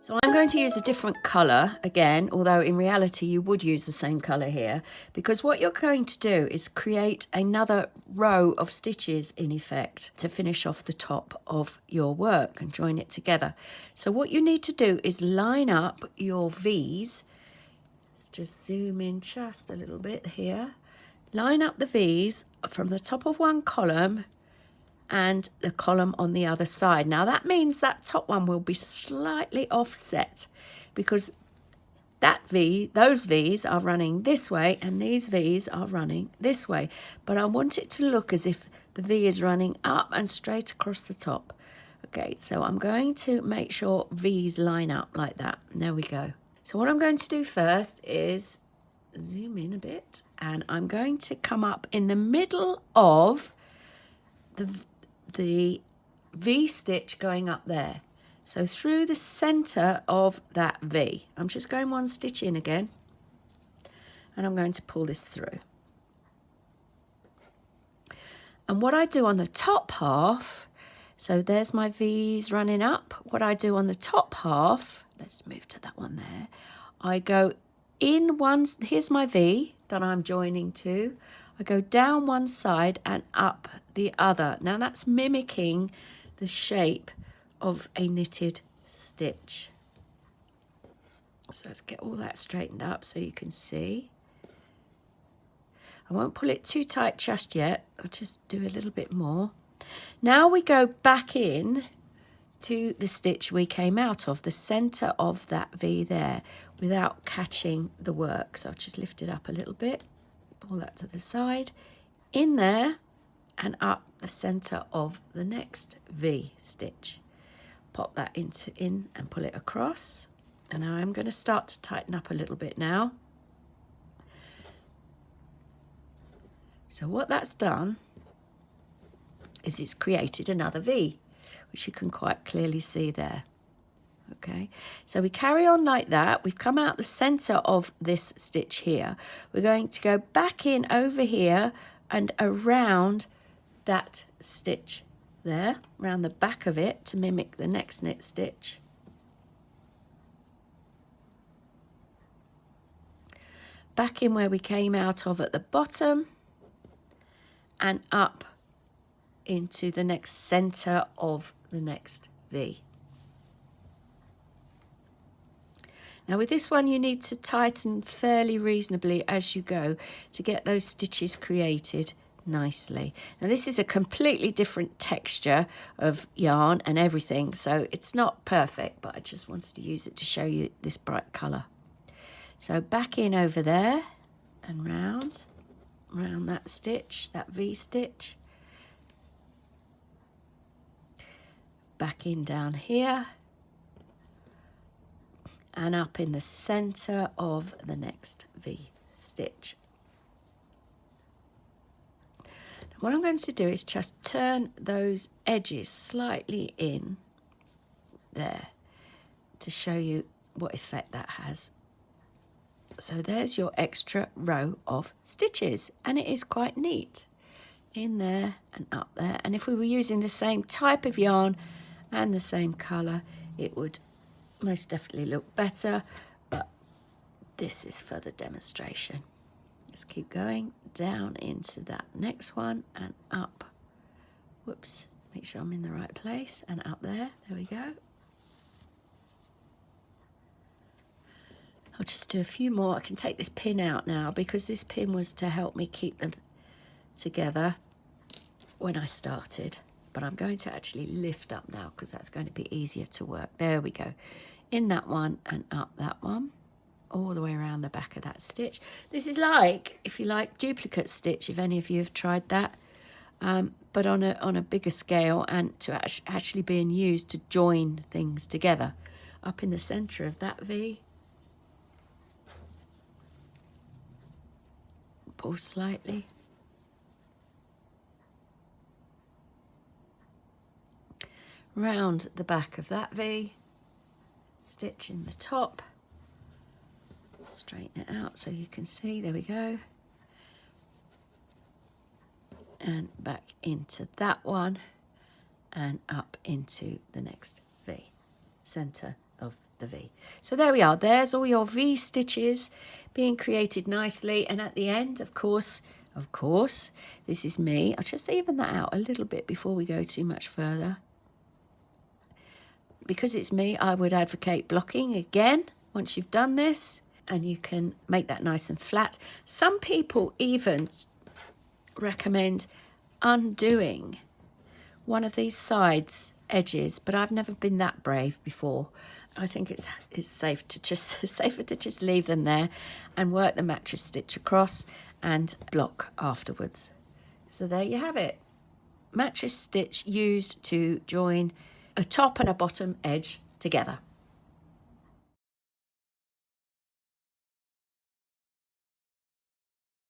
So I'm going to use a different colour again, although in reality you would use the same colour here, because what you're going to do is create another row of stitches in effect to finish off the top of your work and join it together. So what you need to do is line up your V's. Let's just zoom in just a little bit here. Line up the V's from the top of one column and the column on the other side. Now that means that top one will be slightly offset because those V's are running this way and these V's are running this way. But I want it to look as if the V is running up and straight across the top. Okay, so I'm going to make sure V's line up like that. There we go. So what I'm going to do first is zoom in a bit, and I'm going to come up in the middle of the V stitch going up there. So through the center of that V, I'm just going one stitch in again, and I'm going to pull this through. And what I do on the top half, so there's my V's running up. What I do on the top half, let's move to that one there. I go in one, here's my V that I'm joining to. I go down one side and up the other. Now that's mimicking the shape of a knitted stitch. So let's get all that straightened up so you can see. I won't pull it too tight just yet. I'll just do a little bit more. Now we go back in to the stitch we came out of, the center of that V there, without catching the work. So I'll just lift it up a little bit. Pull that to the side, in there and up the center of the next V stitch. Pop that in and pull it across. And now I'm going to start to tighten up a little bit now. So what that's done is it's created another V, which you can quite clearly see there. Okay, so we carry on like that. We've come out the center of this stitch here. We're going to go back in over here and around that stitch there, around the back of it to mimic the next knit stitch. Back in where we came out of at the bottom and up into the next center of the next V. Now with this one you need to tighten fairly reasonably as you go to get those stitches created nicely. Now this is a completely different texture of yarn and everything, so it's not perfect, but I just wanted to use it to show you this bright colour. So back in over there and round that stitch, that V stitch. Back in down here. And up in the center of the next V stitch. Now what I'm going to do is just turn those edges slightly in there to show you what effect that has. So there's your extra row of stitches, and it is quite neat. In there and up there, and if we were using the same type of yarn and the same colour, it would most definitely look better, but this is for the demonstration. Let's keep going down into that next one and up. Whoops, make sure I'm in the right place, and up there we go. I'll just do a few more. I can take this pin out now because this pin was to help me keep them together when I started, but I'm going to actually lift up now because that's going to be easier to work. There we go. In that one and up that one, all the way around the back of that stitch. This is like, if you like, duplicate stitch, if any of you have tried that, but on a bigger scale, and to actually being used to join things together. Up in the center of that V, pull slightly. Round the back of that V, stitch in the top, straighten it out so you can see, there we go, and back into that one and up into the next V, center of the V. So there we are. There's all your V stitches being created nicely. And at the end, of course, this is me. I'll just even that out a little bit before we go too much further. Because it's me, I would advocate blocking again once you've done this, and you can make that nice and flat. Some people even recommend undoing one of these sides edges, but I've never been that brave before. I think it's safer to just leave them there and work the mattress stitch across and block afterwards. So there you have it. Mattress stitch used to join a top and a bottom edge together.